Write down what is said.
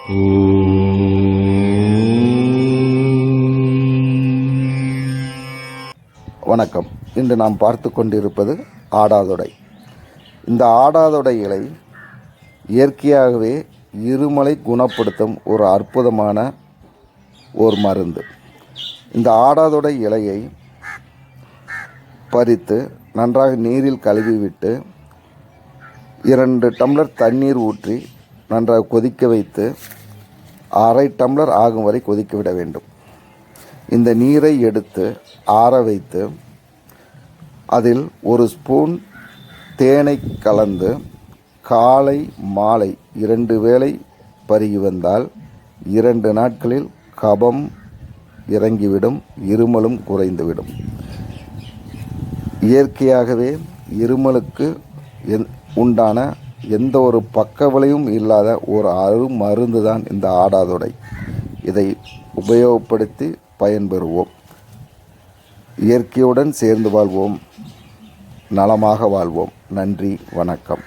வணக்கம். இன்று நாம் பார்த்து கொண்டிருப்பது ஆடாதொடை. இந்த ஆடாதொடை இலை இயற்கையாகவே இருமலை குணப்படுத்தும் ஒரு அற்புதமான ஒரு மருந்து. இந்த ஆடாதொடை இலையை பறித்து நன்றாக நீரில் கழுவிவிட்டு 2 டம்ளர் தண்ணீர் ஊற்றி நன்றாக கொதிக்க வைத்து அரை டம்ளர் ஆகும் வரை கொதிக்க விட வேண்டும். இந்த நீரை எடுத்து ஆற வைத்து அதில் 1 ஸ்பூன் தேனை கலந்து காலை மாலை 2 வேளை பருகி வந்தால் 2 நாட்களில் கபம் இறங்கிவிடும், இருமலும் குறைந்துவிடும். இயற்கையாகவே இருமலுக்கு உண்டான எந்த ஒரு பக்க விளைவும் இல்லாத ஒரு அருமருந்து தான் இந்த ஆடாதொடை. இதை உபயோகப்படுத்தி பயன்பெறுவோம். இயற்கையுடன் சேர்ந்து வாழ்வோம், நலமாக வாழ்வோம். நன்றி, வணக்கம்.